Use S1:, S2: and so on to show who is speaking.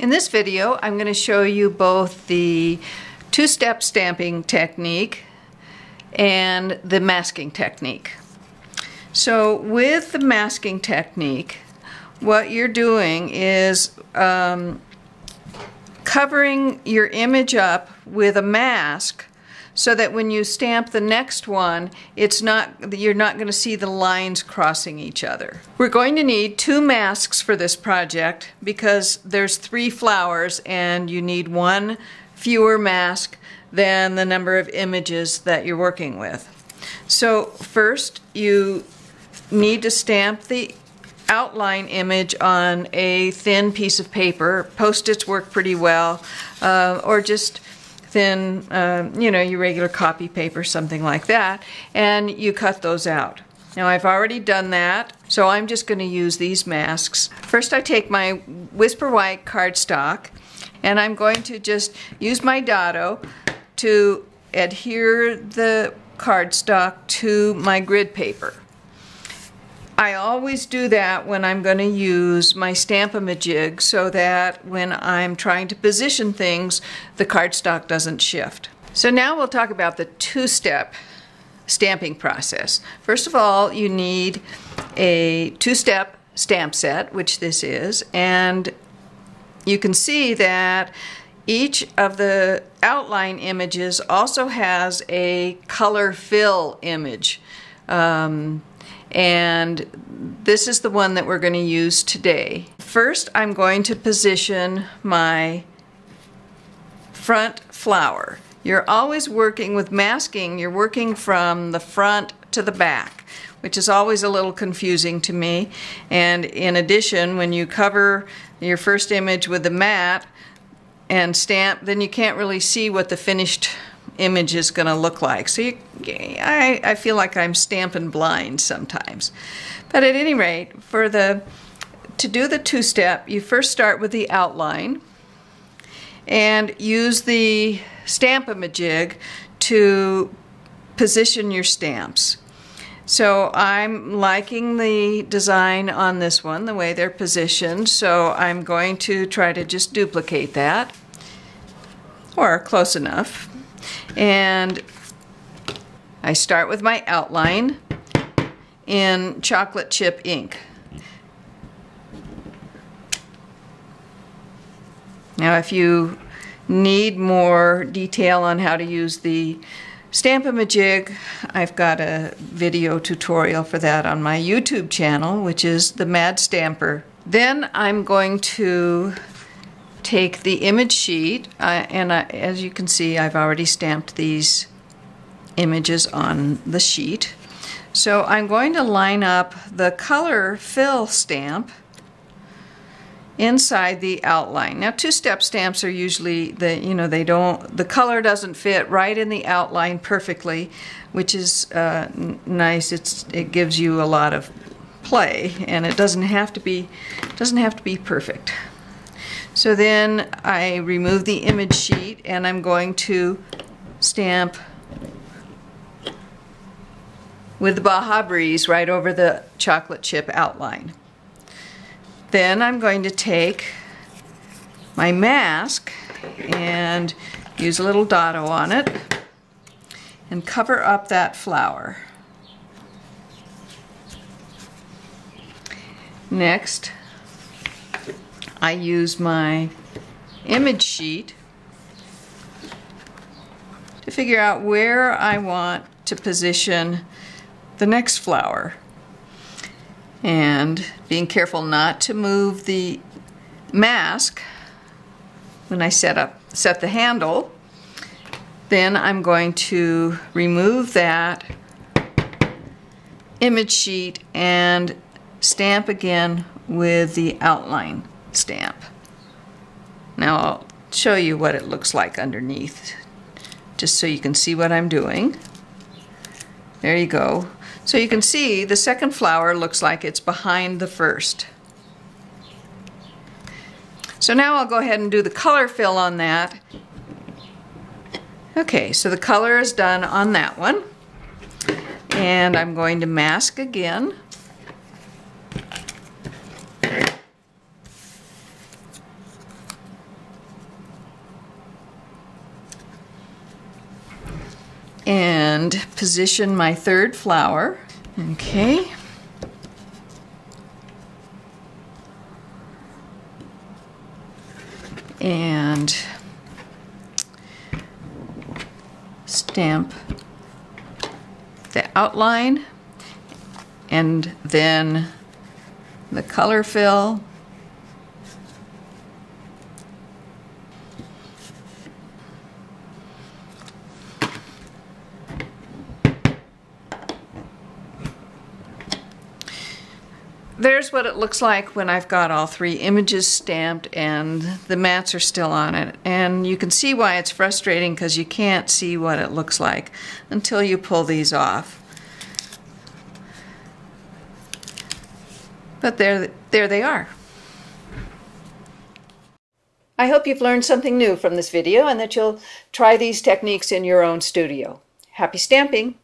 S1: In this video, I'm going to show you both the two-step stamping technique and the masking technique. So with the masking technique, what you're doing is covering your image up with a mask so that when you stamp the next one, you're not going to see the lines crossing each other. We're going to need 2 masks for this project because there's 3 flowers and you need 1 fewer mask than the number of images that you're working with. So first you need to stamp the outline image on a thin piece of paper. Post-its work pretty well, or just thin, your regular copy paper, something like that, and you cut those out. Now I've already done that, so I'm just going to use these masks. First I take my Whisper White cardstock and I'm going to just use my dado to adhere the cardstock to my grid paper. I always do that when I'm going to use my Stamp-A-Majig so that when I'm trying to position things, the cardstock doesn't shift. So now we'll talk about the 2-step stamping process. First of all, you need a 2-step stamp set, which this is, and you can see that each of the outline images also has a color fill image. And this is the one that we're going to use today. First, I'm going to position my front flower. You're always working with masking, you're working from the front to the back, which is always a little confusing to me. And in addition, when you cover your first image with the mat and stamp, then you can't really see what the finished image is going to look like. So I feel like I'm stamping blind sometimes. But at any rate, to do the 2-step, you first start with the outline and use the Stamp-A-Majig to position your stamps. So I'm liking the design on this one, the way they're positioned, so I'm going to try to just duplicate that, or close enough. And I start with my outline in chocolate chip ink. Now if you need more detail on how to use the Stamp-A-Majig, I've got a video tutorial for that on my YouTube channel, which is the Mad Stamper. Then I'm going to take the image sheet, as you can see, I've already stamped these images on the sheet. So I'm going to line up the color fill stamp inside the outline. Now 2-step stamps are usually, the color doesn't fit right in the outline perfectly, which is nice. It gives you a lot of play, and it doesn't have to be perfect. So then I remove the image sheet and I'm going to stamp with the Baja Breeze right over the chocolate chip outline. Then I'm going to take my mask and use a little dado on it and cover up that flower. Next, I use my image sheet to figure out where I want to position the next flower. And being careful not to move the mask when I set the handle, then I'm going to remove that image sheet and stamp again with the outline stamp. Now I'll show you what it looks like underneath, just so you can see what I'm doing. There you go. So you can see the second flower looks like it's behind the first. So now I'll go ahead and do the color fill on that. Okay, so the color is done on that one. And I'm going to mask again. and position my third flower. Okay. And stamp the outline and then the color fill. There's what it looks like when I've got all three images stamped and the mats are still on it. And you can see why it's frustrating, because you can't see what it looks like until you pull these off. But there they are. I hope you've learned something new from this video and that you'll try these techniques in your own studio. Happy stamping!